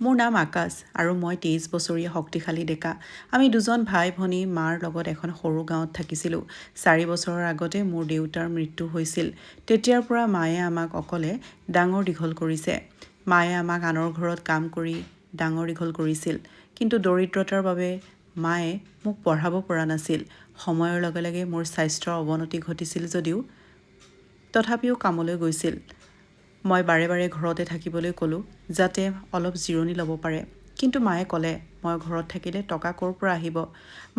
মোৰ নাম আকাশ আৰু মই 23 বছৰীয়া শক্তিশালী ডেকা। আমি দুজন ভাই ভনী মাৰ লগত এখন সৰু গাঁৱত থাকিছিলোঁ। 4 বছৰৰ আগতে মোৰ দেউতাৰ মৃত্যু হৈছিল। তেতিয়াৰ পৰা মায়ে আমাক অকলে ডাঙৰ দীঘল কৰিছে। মায়ে আমাক আনৰ ঘৰত কাম কৰি ডাঙৰ দীঘল কৰিছিল। কিন্তু দৰিদ্ৰতাৰ বাবে মায়ে মোক পঢ়াব পৰা নাছিল। সময়ৰ লগে লগে মোৰ স্বাস্থ্যৰ অৱনতি ঘটিছিল যদিও তথাপিও কামলৈ গৈছিল। মই বাৰে বাৰে ঘৰতে থাকিবলৈ ক'লোঁ যাতে অলপ জিৰণি ল'ব পাৰে। কিন্তু মায়ে ক'লে মই ঘৰত থাকিলে টকা ক'ৰ পৰা আহিব।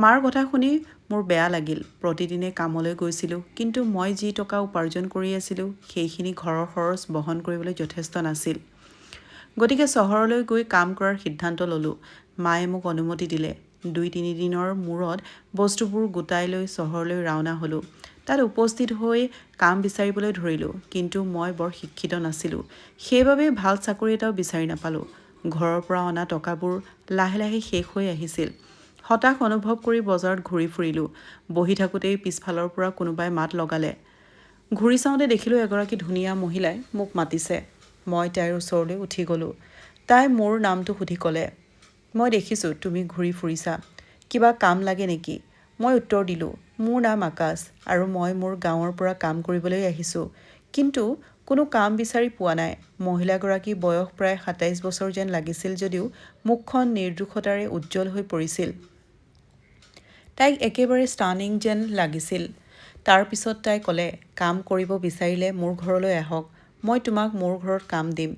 মাৰ কথা শুনি মোৰ বেয়া লাগিল। প্ৰতিদিনে কামলৈ গৈছিলোঁ, কিন্তু মই যি টকা উপাৰ্জন কৰি আছিলোঁ সেইখিনি ঘৰৰ খৰচ বহন কৰিবলৈ যথেষ্ট নাছিল। গতিকে চহৰলৈ গৈ কাম কৰাৰ সিদ্ধান্ত ল'লোঁ। মায়ে মোক অনুমতি দিলে। 2-3 দিনৰ মূৰত বস্তুবোৰ গোটাই লৈ চহৰলৈ ৰাওনা হ'লোঁ। তাত উপস্থিত হৈ কাম বিচাৰিবলৈ ধৰিলোঁ, কিন্তু মই বৰ শিক্ষিত নাছিলোঁ। সেইবাবে ভাল চাকৰি এটাও বিচাৰি নাপালোঁ। ঘৰৰ পৰা অনা টকাবোৰ লাহে লাহে শেষ হৈ আহিছিল। হতাশ অনুভৱ কৰি বজাৰত ঘূৰি ফুৰিলোঁ। বহি থাকোঁতেই পিছফালৰ পৰা কোনোবাই মাত লগালে। ঘূৰি চাওঁতে দেখিলোঁ এগৰাকী ধুনীয়া মহিলাই মোক মাতিছে। মই তাইৰ ওচৰলৈ উঠি গ'লোঁ। তাই মোৰ নামটো সুধি ক'লে, মই দেখিছোঁ তুমি ঘূৰি ফুৰিছা। কিবা কাম লাগে নেকি? মই উত্তৰ দিলোঁ, মোৰ নাম আকাশ আৰু মই মোৰ গাঁৱৰ পৰা কাম কৰিবলৈ আহিছোঁ। কিন্তু কোনো কাম বিচাৰি পোৱা নাই। মহিলাগৰাকী বয়স প্ৰায় 27 বছৰ যেন লাগিছিল যদিও মুখখন নিৰ্দোষতাৰে উজ্জ্বল হৈ পৰিছিল। তাইক একেবাৰে ষ্টানিং যেন লাগিছিল। তাৰ পিছত তাই ক'লে, কাম কৰিব বিচাৰিলে মোৰ ঘৰলৈ আহক। মই তোমাক মোৰ ঘৰত কাম দিম।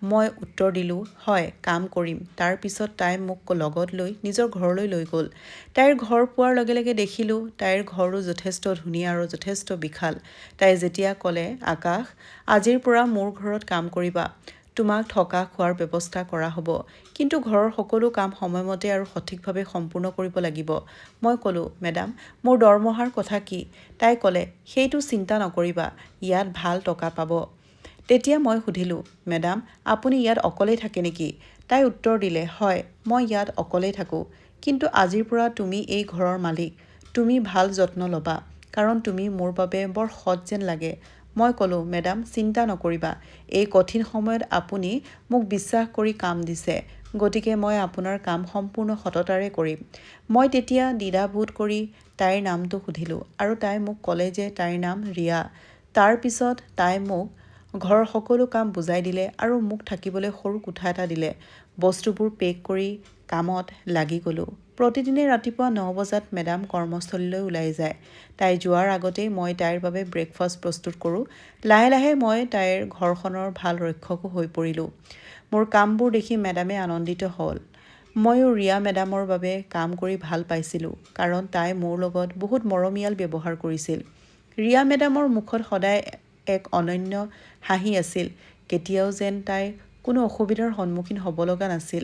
মই উত্তৰ দিলোঁ, হয়, কাম কৰিম। তাৰ পিছত তাই মোক লগত লৈ নিজৰ ঘৰলৈ লৈ গ'ল। তাইৰ ঘৰ পোৱাৰ লগে লগে দেখিলোঁ তাইৰ ঘৰো যথেষ্ট ধুনীয়া আৰু যথেষ্ট বিশাল। তাই যেতিয়া ক'লে, আকাশ, আজিৰ পৰা মোৰ ঘৰত কাম কৰিবা। তোমাক থকা খোৱাৰ ব্যৱস্থা কৰা হ'ব। কিন্তু ঘৰৰ সকলো কাম সময়মতে আৰু সঠিকভাৱে সম্পূৰ্ণ কৰিব লাগিব। মই ক'লোঁ, মেডাম, মোৰ দৰমহাৰ কথা কি? তাই ক'লে, সেইটো চিন্তা নকৰিবা, ইয়াত ভাল টকা পাব। তেতিয়া মই সুধিলোঁ, মেডাম, আপুনি ইয়াত অকলেই থাকে নেকি? তাই উত্তৰ দিলে, হয়, মই ইয়াত অকলেই থাকোঁ। কিন্তু আজিৰ পৰা তুমি এই ঘৰৰ মালিক। তুমি ভাল যত্ন ল'বা, কাৰণ তুমি মোৰ বাবে বৰ সৎ যেন লাগে। মই ক'লোঁ, মেডাম, চিন্তা নকৰিবা। এই কঠিন সময়ত আপুনি মোক বিশ্বাস কৰি কাম দিছে। গতিকে মই আপোনাৰ কাম সম্পূৰ্ণ সততাৰে কৰিম। মই তেতিয়া দ্বিধাবোধ কৰি তাইৰ নামটো সুধিলোঁ আৰু তাই মোক ক'লে যে তাইৰ নাম ৰিয়া। তাৰ পিছত তাই মোক ঘৰৰ সকলো কাম বুজাই দিলে আৰু মোক থাকিবলৈ সৰু কোঠা এটা দিলে। বস্তুবোৰ পেক কৰি কামত লাগি গ'লোঁ। প্ৰতিদিনে ৰাতিপুৱা 9 বজাত মেডাম কৰ্মস্থলীলৈ ওলাই যায়। তাই যোৱাৰ আগতেই মই তাইৰ বাবে ব্ৰেকফাষ্ট প্ৰস্তুত কৰোঁ। লাহে লাহে মই তাইৰ ঘৰখনৰ ভাল ৰক্ষকো হৈ পৰিলোঁ। মোৰ কামবোৰ দেখি মেডামে আনন্দিত হ'ল। ময়ো ৰিয়া মেডামৰ বাবে কাম কৰি ভাল পাইছিলোঁ, কাৰণ তাই মোৰ লগত বহুত মৰমীয়াল ব্যৱহাৰ কৰিছিল। ৰিয়া মেডামৰ মুখত সদায় এক অনন্য হাঁহি আছিল। কেতিয়াও যেন তাই কোনো অসুবিধাৰ সন্মুখীন হ'ব লগা নাছিল।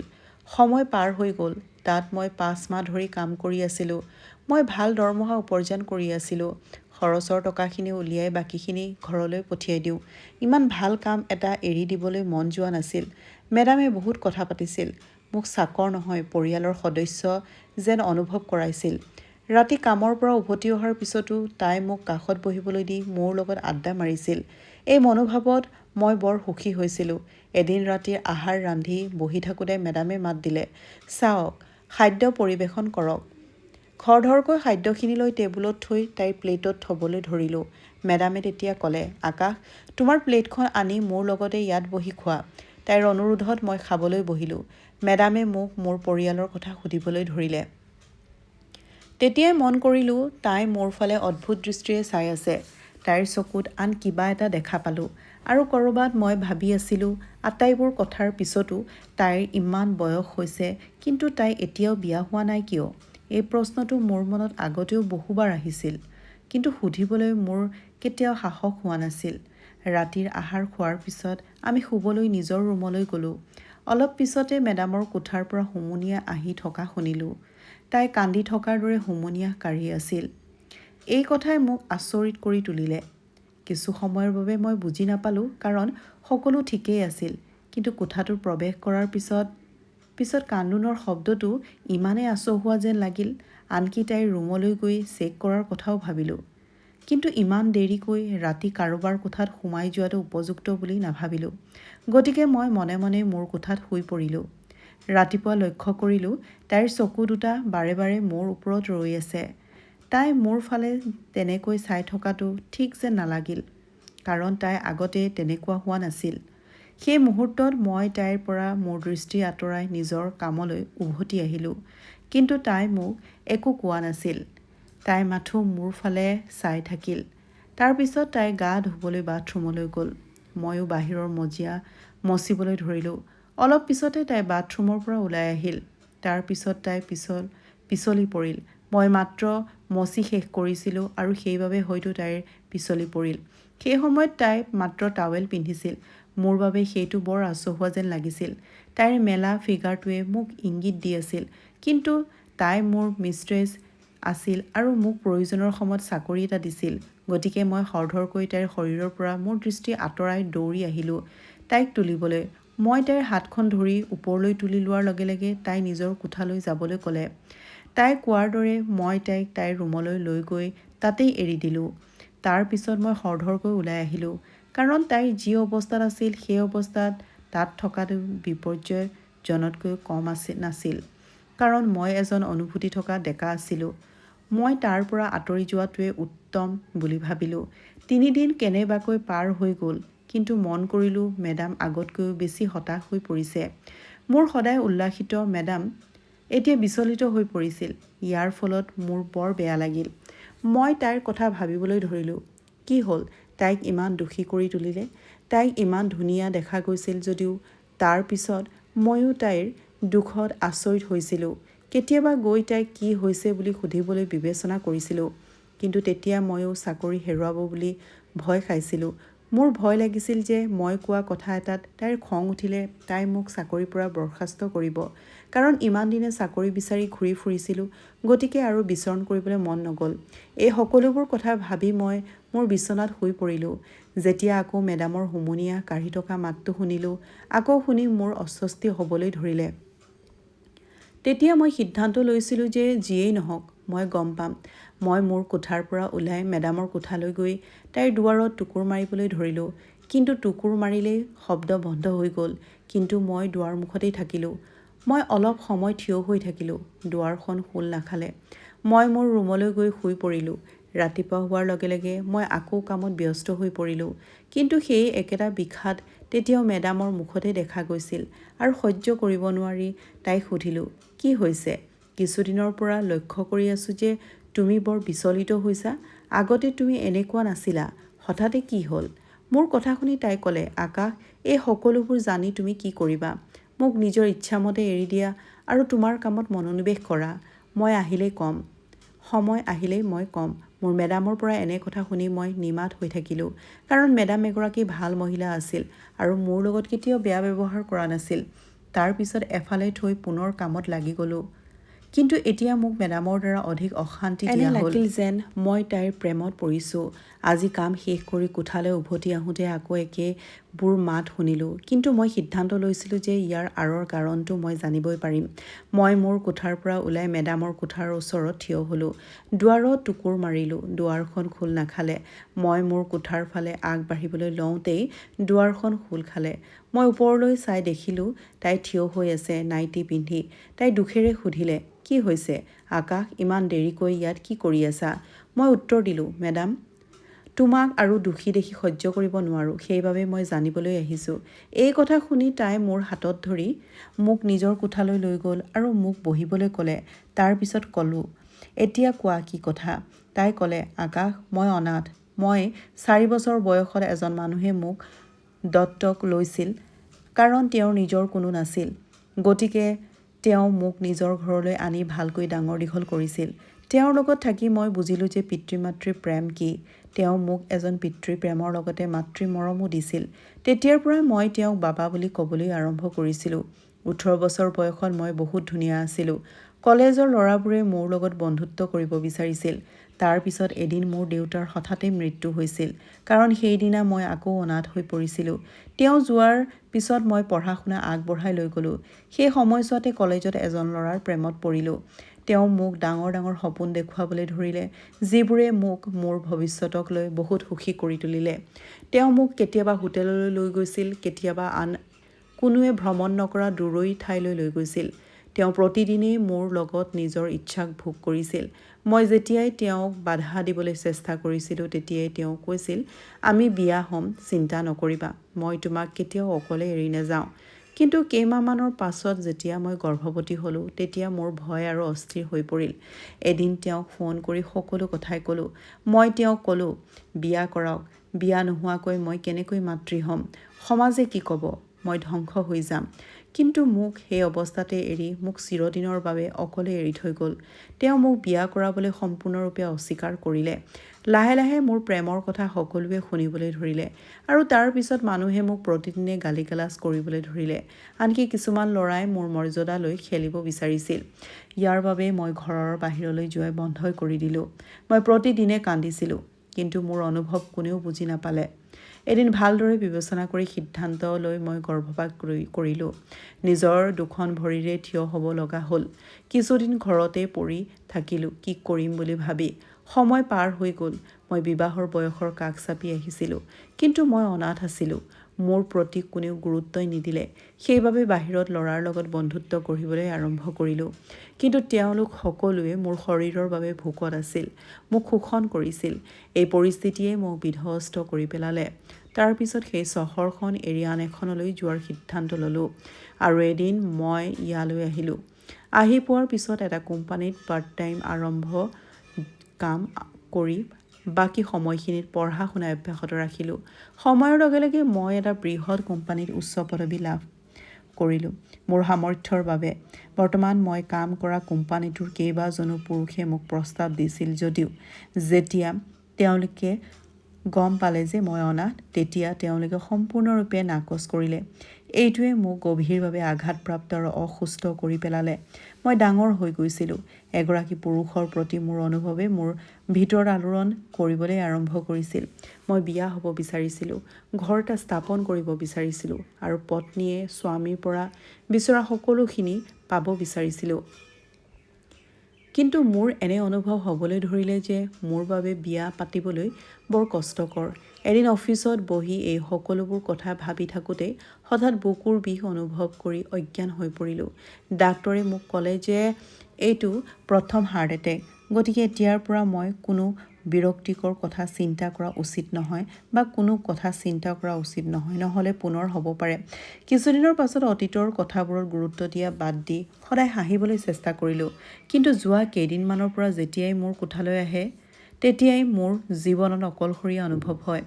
সময় পাৰ হৈ গ'ল। তাত মই 5 মাহ ধৰি কাম কৰি আছিলোঁ। মই ভাল দৰমহা উপাৰ্জন কৰি আছিলোঁ। খৰচৰ টকাখিনি উলিয়াই বাকীখিনি ঘৰলৈ পঠিয়াই দিওঁ। ইমান ভাল কাম এটা এৰি দিবলৈ মন যোৱা নাছিল। মেডামে বহুত কথা পাতিছিল। মোক চাকৰ নহয়, পৰিয়ালৰ সদস্য যেন অনুভৱ কৰাইছিল। ৰাতি কামৰ পৰা উভতি অহাৰ পিছতো তাই মোক কাষত বহিবলৈ দি মোৰ লগত আড্ডা মাৰিছিল। এই মনোভাৱত মই বৰ সুখী হৈছিলোঁ। এদিন ৰাতিৰ আহাৰ ৰান্ধি বহি থাকোঁতে মেডামে মাত দিলে, চাওক, খাদ্য পৰিৱেশন কৰক। খৰধৰকৈ খাদ্যখিনি লৈ টেবুলত থৈ তাইৰ প্লেটত থ'বলৈ ধৰিলোঁ। মেডামে তেতিয়া ক'লে, আকাশ, তোমাৰ প্লেটখন আনি মোৰ লগতে ইয়াত বহি খোৱা। তাইৰ অনুৰোধত মই খাবলৈ বহিলোঁ। মেডামে মোক মোৰ পৰিয়ালৰ কথা সুধিবলৈ ধৰিলে। তেতিয়াই মন কৰিলোঁ তাই মোৰ ফালে অদ্ভুত দৃষ্টিৰে চাই আছে। তাইৰ চকুত আন কিবা এটা দেখা পালোঁ। আৰু ক'ৰবাত মই ভাবি আছিলোঁ, আটাইবোৰ কথাৰ পিছতো তাইৰ ইমান বয়স হৈছে, কিন্তু তাই এতিয়াও বিয়া হোৱা নাই কিয়? এই প্ৰশ্নটো মোৰ মনত আগতেও বহুবাৰ আহিছিল, কিন্তু সুধিবলৈ মোৰ কেতিয়াও সাহস হোৱা নাছিল। ৰাতিৰ আহাৰ খোৱাৰ পিছত আমি শুবলৈ নিজৰ ৰুমলৈ গ'লোঁ। অলপ পিছতে মেডামৰ কোঠাৰ পৰা হুমুনিয়াহ আহি থকা শুনিলোঁ। তাই কান্দি থকাৰ দৰে হুমুনিয়াহ কাঢ়ি আছিল। এই কথাই মোক আচৰিত কৰি তুলিলে। কিছু সময়ৰ বাবে মই বুজি নাপালোঁ, কাৰণ সকলো ঠিকেই আছিল। কিন্তু কোঠাটোত প্ৰৱেশ কৰাৰ পিছত কান্দোনৰ শব্দটো ইমানেই আচহুৱা যেন লাগিল। আনকি তাইৰ ৰুমলৈ গৈ চেক কৰাৰ কথাও ভাবিলোঁ। কিন্তু ইমান দেৰিকৈ ৰাতি কাৰোবাৰ কোঠাত সোমাই যোৱাটো উপযুক্ত বুলি নাভাবিলোঁ। গতিকে মই মনে মনে মোৰ কোঠাত শুই পৰিলোঁ। ৰাতিপুৱা লক্ষ্য কৰিলোঁ তাইৰ চকু দুটা বাৰে বাৰে মোৰ ওপৰত ৰৈ আছে। তাই মোৰ ফালে তেনেকৈ চাই থকাটো ঠিক যেন নালাগিল, কাৰণ তাই আগতে তেনেকুৱা হোৱা নাছিল। সেই মুহূৰ্তত মই তাইৰ পৰা মোৰ দৃষ্টি আঁতৰাই নিজৰ কামলৈ উভতি আহিলোঁ, কিন্তু তাই মোক একো কোৱা নাছিল। তাই মাথো মোৰ ফালে চাই থাকিল। তাৰপিছত তাই গা ধুবলৈ বাথৰুমলৈ গ'ল। ময়ো বাহিৰৰ মজিয়া মচিবলৈ ধৰিলোঁ। অলপ পিছতে তাই বাথৰুমৰ পৰা ওলাই আহিল। তাৰপিছত তাই পিছলি পৰিল। মই মাত্ৰ মচি শেষ কৰিছিলোঁ আৰু সেইবাবে হয়তো তাইৰ পিছলি পৰিল। সেই সময়ত তাই মাত্ৰ টাৱেল পিন্ধিছিল। মোৰ বাবে সেইটো বৰ আচহুৱা যেন লাগিছিল। তাইৰ মেলা ফিগাৰটোৱে মোক ইংগিত দি আছিল, কিন্তু তাই মোৰ মিষ্ট্ৰেছ আছিল আৰু মোক প্ৰয়োজনৰ সময়ত চাকৰি এটা দিছিল। গতিকে মই খৰধৰকৈ তাইৰ শৰীৰৰ পৰা মোৰ দৃষ্টি আঁতৰাই দৌৰি আহিলোঁ তাইক তুলিবলৈ। মই তাইৰ হাতখন ধৰি ওপৰলৈ তুলি লোৱাৰ লগে লগে তাই নিজৰ কোঠালৈ যাবলৈ ক'লে। তাই কোৱাৰ দৰে মই তাইক তাইৰ ৰুমলৈ লৈ গৈ তাতেই এৰি দিলোঁ। তাৰ পিছত মই খৰধৰকৈ ওলাই আহিলোঁ, কাৰণ তাই যি অৱস্থাত আছিল সেই অৱস্থাত তাত থকাটো বিপৰ্যয়জনতকৈ কম নাছিল, কাৰণ মই এজন অনুভূতি থকা ডেকা আছিলোঁ। মই তাৰ পৰা আঁতৰি যোৱাটোৱে উত্তম বুলি ভাবিলোঁ। 3 দিন কেনেবাকৈ পাৰ হৈ গ'ল, কিন্তু মন কৰিলোঁ মেডাম আগতকৈও বেছি হতাশ হৈ পৰিছে। মোৰ সদায় উল্লাসিত মেডাম এতিয়া বিচলিত হৈ পৰিছিল। ইয়াৰ ফলত মোৰ বৰ বেয়া লাগিল। মই তাইৰ কথা ভাবিবলৈ ধৰিলোঁ। কি হ'ল তাইক ইমান দুখী কৰি তুলিলে? তাইক ইমান ধুনীয়া দেখা গৈছিল যদিও তাৰ পিছত ময়ো তাইৰ দুখত আচৰিত হৈছিলোঁ। কেতিয়াবা গৈ তাইক কি হৈছে বুলি সুধিবলৈ বিবেচনা কৰিছিলোঁ, কিন্তু তেতিয়া ময়ো চাকৰি হেৰুৱাব বুলি ভয় খাইছিলোঁ। মোৰ ভয় লাগিছিল যে মই কোৱা কথা এটাত তাইৰ খং উঠিলে তাই মোক চাকৰিৰ পৰা বৰ্খাস্ত কৰিব, কাৰণ ইমান দিনে চাকৰি বিচাৰি ঘূৰি ফুৰিছিলোঁ। গতিকে আৰু বিচৰণ কৰিবলৈ মন নগ'ল। এই সকলোবোৰ কথা ভাবি মই মোৰ বিচনাত শুই পৰিলোঁ। যেতিয়া আকৌ মেডামৰ হুমুনিয়াহ কাঢ়ি থকা মাতটো শুনিলোঁ, আকৌ শুনি মোৰ অস্বস্তি হ'বলৈ ধৰিলে। তেতিয়া মই সিদ্ধান্ত লৈছিলোঁ যে যিয়েই নহওক মই গম পাম। মই মোৰ কোঠাৰ পৰা ওলাই মেডামৰ কোঠালৈ গৈ তাইৰ দুৱাৰত টুকুৰ মাৰিবলৈ ধৰিলোঁ, কিন্তু টুকুৰ মাৰিলেই শব্দ বন্ধ হৈ গ'ল। কিন্তু মই দুৱাৰমুখতেই থাকিলোঁ। মই অলপ সময় থিয় হৈ থাকিলোঁ। দুৱাৰখন খোল নাখালে। মই মোৰ ৰুমলৈ গৈ শুই পৰিলোঁ। ৰাতিপুৱা হোৱাৰ লগে লগে মই আকৌ কামত ব্যস্ত হৈ পৰিলোঁ, কিন্তু সেই একেটা বিষাদ তেতিয়াও মেডামৰ মুখতে দেখা গৈছিল আৰু সহ্য কৰিব নোৱাৰি তাইক সুধিলোঁ, কি হৈছে? কিছুদিনৰ পৰা লক্ষ্য কৰি আছোঁ যে তুমি বৰ বিচলিত হৈছা। আগতে তুমি এনেকুৱা নাছিলা। হঠাতে কি হ'ল? মোৰ কথা শুনি তাই ক'লে, আকাশ, এই সকলোবোৰ জানি তুমি কি কৰিবা? মোক নিজৰ ইচ্ছামতে এৰি দিয়া আৰু তোমাৰ কামত মনোনিৱেশ কৰা। মই আহিলেই ক'ম। সময় আহিলেই মই ক'ম। মোৰ মেডামৰ পৰা এনে কথা শুনি মই নিমাত হৈ থাকিলোঁ, কাৰণ মেডাম এগৰাকী ভাল মহিলা আছিল আৰু মোৰ লগত কেতিয়াও বেয়া ব্যৱহাৰ কৰা নাছিল। তাৰ পিছত এফালে থৈ পুনৰ কামত লাগি গ'লোঁ। কিন্তু এতিয়া মোক মেডামৰ দ্বাৰা অধিক অশান্তি দিয়া হ'ল। এনে লাগিল যেন মই তাইৰ প্ৰেমত পৰিছোঁ। আজি কাম শেষ কৰি কোঠালৈ উভতি আহোঁতে আকৌ একেবোৰ মাত শুনিলোঁ, কিন্তু মই সিদ্ধান্ত লৈছিলোঁ যে ইয়াৰ আঁৰৰ কাৰণটো মই জানিবই পাৰিম। মই মোৰ কোঠাৰ পৰা ওলাই মেডামৰ কোঠাৰ ওচৰত থিয় হ'লোঁ। দুৱাৰত টুকুৰ মাৰিলোঁ। দুৱাৰখন খোল নাখালে। মই মোৰ কোঠাৰ ফালে আগবাঢ়িবলৈ লওঁতেই দুৱাৰখন খোল খালে। মই ওপৰলৈ চাই দেখিলোঁ তাই থিয় হৈ আছে, নাইটি পিন্ধি। তাই দুখেৰে সুধিলে, কি হৈছে? আকাশ, ইমান দেৰিকৈ ইয়াত কি কৰি আছা? মই উত্তৰ দিলোঁ, মেডাম, তোমাক আৰু দুখী দেখি সহ্য কৰিব নোৱাৰোঁ, সেইবাবে মই জানিবলৈ আহিছোঁ। এই কথা শুনি তাই মোৰ হাতত ধৰি মোক নিজৰ কোঠালৈ লৈ গ'ল আৰু মোক বহিবলৈ ক'লে। তাৰ পিছত ক'লোঁ, এতিয়া কোৱা কি কথা? তাই ক'লে, আকাশ, মই অনাথ। মই 4 বছৰ বয়সত এজন মানুহে মোক দত্তক লৈছিল, কাৰণ তেওঁৰ নিজৰ কোনো নাছিল। গতিকে তেওঁ মোক নিজৰ ঘৰলৈ আনি ভালকৈ ডাঙৰ দীঘল কৰিছিল। তেওঁৰ লগত থাকি মই বুজিলোঁ যে পিতৃ-মাতৃৰ প্ৰেম কি। তেওঁ মোক এজন পিতৃ প্ৰেমৰ লগতে মাতৃ মৰমো দিছিল। তেতিয়াৰ পৰা মই তেওঁক বাবা বুলি ক'বলৈ আৰম্ভ কৰিছিলোঁ। 18 বছৰ বয়সত মই বহুত ধুনীয়া আছিলোঁ। কলেজৰ ল'ৰাবোৰে মোৰ লগত বন্ধুত্ব কৰিব বিচাৰিছিল। তাৰ পিছত এদিন মোৰ দেউতাৰ হঠাতে মৃত্যু হৈছিল, কাৰণ সেইদিনা মই আকৌ অনাথ হৈ পৰিছিলোঁ। তেওঁ যোৱাৰ পিছত মই পঢ়া-শুনা আগবঢ়াই লৈ গ'লোঁ। সেই সময়ছোৱাতে কলেজত এজন ল'ৰাৰ প্ৰেমত পৰিলোঁ। তেওঁ মোক ডাঙৰ ডাঙৰ সপোন দেখুৱাবলৈ ধৰিলে, যিবোৰে মোক মোৰ ভৱিষ্যতক লৈ বহুত সুখী কৰি তুলিলে। তেওঁ মোক কেতিয়াবা হোটেললৈ লৈ গৈছিল, কেতিয়াবা আন কোনোৱে ভ্ৰমণ নকৰা দূৰৈৰ ঠাইলৈ লৈ গৈছিল। তেওঁ প্ৰতিদিনেই মোৰ লগত নিজৰ ইচ্ছাক ভোগ কৰিছিল। মই যেতিয়াই তেওঁক বাধা দিবলৈ চেষ্টা কৰিছিলোঁ তেতিয়াই তেওঁ কৈছিল, আমি বিয়া হ'ম, চিন্তা নকৰিবা, মই তোমাক কেতিয়াও অকলে এৰি নাযাওঁ। কিন্তু কেইমাহমানৰ পাছত যেতিয়া মই গৰ্ভৱতী হ'লোঁ তেতিয়া মোৰ ভয় আৰু অস্থিৰ হৈ পৰিল। এদিন তেওঁক ফোন কৰি সকলো কথাই ক'লোঁ। মই তেওঁক ক'লোঁ, বিয়া কৰাওক, বিয়া নোহোৱাকৈ মই কেনেকৈ মাতৃ হ'ম? সমাজে কি ক'ব? মই ধ্বংস হৈ যাম। কিন্তু মোক সেই অৱস্থাতে এৰি মোক চিৰদিনৰ বাবে অকলে এৰি থৈ গ'ল। তেওঁ মোক বিয়া কৰাবলৈ সম্পূৰ্ণৰূপে অস্বীকাৰ কৰিলে। লাহে লাহে মোৰ প্ৰেমৰ কথা সকলোৱে শুনিবলৈ ধৰিলে আৰু তাৰ পিছত মানুহে মোক প্ৰতিদিনে গালি-গালাজ কৰিবলৈ ধৰিলে। আনকি কিছুমান ল'ৰাই মোৰ মৰ্যাদা লৈ খেলিব বিচাৰিছিল। ইয়াৰ বাবে মই ঘৰৰ বাহিৰলৈ যোৱা বন্ধই কৰি দিলোঁ। মই প্ৰতিদিনে কান্দিছিলোঁ, কিন্তু মোৰ অনুভৱ কোনেও বুজি নাপালে। এদিন ভালদৰে বিবেচনা কৰি সিদ্ধান্ত লৈ মই গৰ্ভপাত কৰিলোঁ। নিজৰ দুখন ভৰিৰে থিয় হ'ব লগা হ'ল। কিছুদিন ঘৰতে পৰি থাকিলোঁ কি কৰিম বুলি ভাবি। সময় পাৰ হৈ গ'ল। মই বিবাহৰ বয়সৰ কাষ চাপি আহিছিলোঁ। কিন্তু মই অনাথ আছিলোঁ। মোৰ প্ৰতি কোনেও গুৰুত্বই নিদিলে। সেইবাবে বাহিৰত ল'ৰাৰ লগত বন্ধুত্ব কৰিবলৈ আৰম্ভ কৰিলোঁ। কিন্তু তেওঁলোক সকলোৱে মোৰ শৰীৰৰ বাবে ভোকত আছিল, মোক শোষণ কৰিছিল। এই পৰিস্থিতিয়ে মোক বিধ্বস্ত কৰি পেলালে। তাৰ পিছত সেই চহৰখন এৰি আন এখনলৈ যোৱাৰ সিদ্ধান্ত ল'লোঁ আৰু এদিন মই ইয়ালৈ আহিলোঁ। আহি পোৱাৰ পিছত এটা কোম্পানীত পাৰ্ট টাইম কাম কৰি বাকী সময়খিনিত পঢ়া-শুনা অব্যাহত ৰাখিলোঁ। সময়ৰ লগে লগে মই এটা বৃহৎ কোম্পানীত উচ্চ পদবী লাভ কৰিলোঁ মোৰ সামৰ্থ্যৰ বাবে। বৰ্তমান মই কাম কৰা কোম্পানীটোৰ কেইবাজনো পুৰুষে মোক প্ৰস্তাৱ দিছিল যদিও যেতিয়া তেওঁলোকে গম পালে যে মই অনাথ, তেতিয়া তেওঁলোকে সম্পূৰ্ণৰূপে নাকচ কৰিলে। এইটোৱে মোক গভীৰভাৱে আঘাতপ্ৰাপ্ত আৰু অসুস্থ কৰি পেলালে। মই ডাঙৰ হৈ গৈছিলোঁ। এগৰাকী পুৰুষৰ প্ৰতি মোৰ অনুভৱে মোৰ ভিতৰত আলোড়ন কৰিবলৈ আৰম্ভ কৰিছিল। মই বিয়া হ'ব বিচাৰিছিলোঁ, ঘৰ এটা স্থাপন কৰিব বিচাৰিছিলোঁ আৰু পত্নীয়ে স্বামীৰ পৰা বিচৰা সকলোখিনি পাব বিচাৰিছিলোঁ। কিন্তু মোৰ এনে অনুভৱ হ'বলৈ ধৰিলে যে মোৰ বাবে বিয়া পাতিবলৈ বৰ কষ্টকৰ। এদিন অফিচত বহি এই সকলোবোৰ কথা ভাবি থাকোঁতে হঠাৎ বুকুৰ বিষ অনুভৱ কৰি অজ্ঞান হৈ পৰিলোঁ। ডাক্তৰে মোক ক'লে যে এইটো প্ৰথম হাৰ্ট এটেক। গতিকে এতিয়াৰ পৰা মই কোনো বিৰক্তিকৰ কথা চিন্তা কৰা উচিত নহয় বা কোনো কথা চিন্তা কৰা উচিত নহয়, নহ'লে পুনৰ হ'ব পাৰে। কিছুদিনৰ পাছত অতীতৰ কথাবোৰত গুৰুত্ব দিয়া বাদ দি সদায় হাঁহিবলৈ চেষ্টা কৰিলোঁ। কিন্তু যোৱা কেইদিনমানৰ পৰা যেতিয়াই মোৰ কোঠালৈ আহে তেতিয়াই মোৰ জীৱনত অকলশৰীয়া অনুভৱ হয়।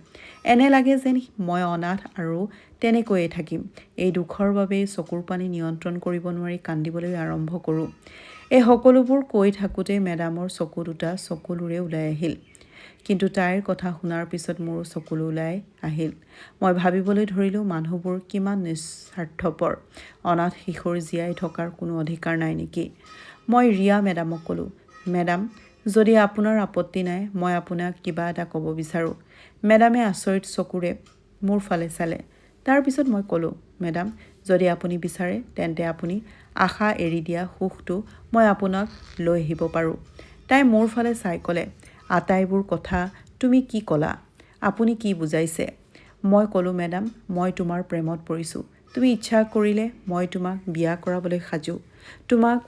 এনে লাগে যেন মই অনাথ আৰু তেনেকৈয়ে থাকিম। এই দুখৰ বাবেই চকুৰ পানী নিয়ন্ত্ৰণ কৰিব নোৱাৰি কান্দিবলৈ আৰম্ভ কৰোঁ। এই সকলোবোৰ কৈ থাকোঁতে মেডামৰ চকু দুটা চকুলোৰে ওলাই আহিল। কিন্তু তাইৰ কথা শুনাৰ পিছত মোৰ চকুলো ওলাই আহিল। মই ভাবিবলৈ ধৰিলোঁ মানুহবোৰ কিমান নিস্বাৰ্থপৰ। অনাথ শিশুৰ জীয়াই থকাৰ কোনো অধিকাৰ নাই নেকি? মই ৰিয়া মেডামক ক'লোঁ, মেডাম, যদি আপোনাৰ আপত্তি নাই মই আপোনাক কিবা এটা ক'ব বিচাৰোঁ। মেডামে আচৰিত চকুৰে মোৰ ফালে চালে। তাৰ পিছত মই ক'লোঁ, মেডাম, যদি আপুনি বিচাৰে তেন্তে আপুনি আশা এৰি দিয়া সুখটো মই আপোনাক লৈ আহিব পাৰোঁ। তাই মোৰ ফালে চাই ক'লে, আটাইবোৰ কথা তুমি কি ক'লা? আপুনি কি বুজাইছে? মই ক'লোঁ, মেডাম, মই তোমাৰ প্ৰেমত পৰিছোঁ। তুমি ইচ্ছা কৰিলে মই তোমাক বিয়া কৰাবলৈ সাজু। তোমাক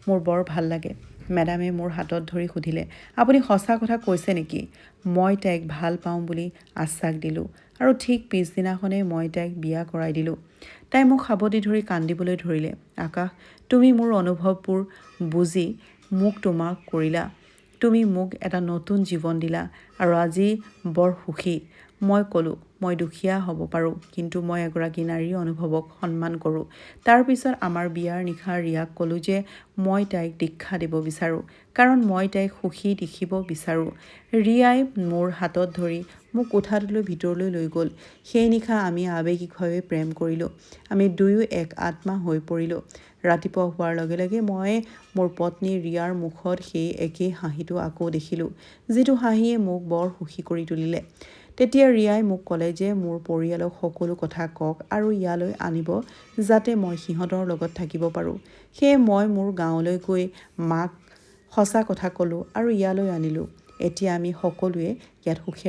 মোৰ বৰ ভাল লাগে। মেডামে মোৰ হাতত ধৰি সুধিলে, আপুনি সঁচা কথা কৈছে নেকি? মই তাইক ভাল পাওঁ বুলি আশ্বাস দিলোঁ আৰু ঠিক পিছদিনাখনেই মই তাইক বিয়া কৰাই দিলোঁ। তাই মোক সাবটি ধৰি কান্দিবলৈ ধৰিলে। আকাশ, তুমি মোৰ অনুভৱবোৰ বুজি মোক তোমাক কৰিলা। তুমি মোক এটা নতুন জীৱন দিলা আৰু আজি বৰ সুখী। মই ক'লোঁ, মই দুখীয়া হ'ব পাৰোঁ, কিন্তু মই এগৰাকী নাৰীৰ অনুভৱক সন্মান কৰোঁ। তাৰ পিছত আমাৰ বিয়াৰ নিশা ৰিয়াক ক'লোঁ যে মই তাইক দীক্ষা দিব বিচাৰোঁ, কাৰণ মই তাইক সুখী দেখিব বিচাৰোঁ। ৰিয়াই মোৰ হাতত ধৰি মোক কোঠাটোলৈ ভিতৰলৈ লৈ গ'ল। সেই নিশা আমি আৱেগিকভাৱে প্ৰেম কৰিলোঁ। আমি দুয়ো এক আত্মা হৈ পৰিলোঁ। ৰাতিপুৱা হোৱাৰ লগে লগে মই মোৰ পত্নী ৰিয়াৰ মুখত সেই একেই হাঁহিটো আকৌ দেখিলোঁ, যিটো হাঁহিয়ে মোক বৰ সুখী কৰি তুলিলে। তেতিয়া ৰিয়াই মোক ক'লে যে মোৰ পৰিয়ালক সকলো কথা কওক আৰু ইয়ালৈ আনিব যাতে মই সিহঁতৰ লগত থাকিব পাৰোঁ। সেয়ে মই মোৰ গাঁৱলৈ গৈ মাক সঁচা কথা ক'লোঁ আৰু ইয়ালৈ আনিলোঁ। এতিয়া আমি সকলোৱে ইয়াত সুখী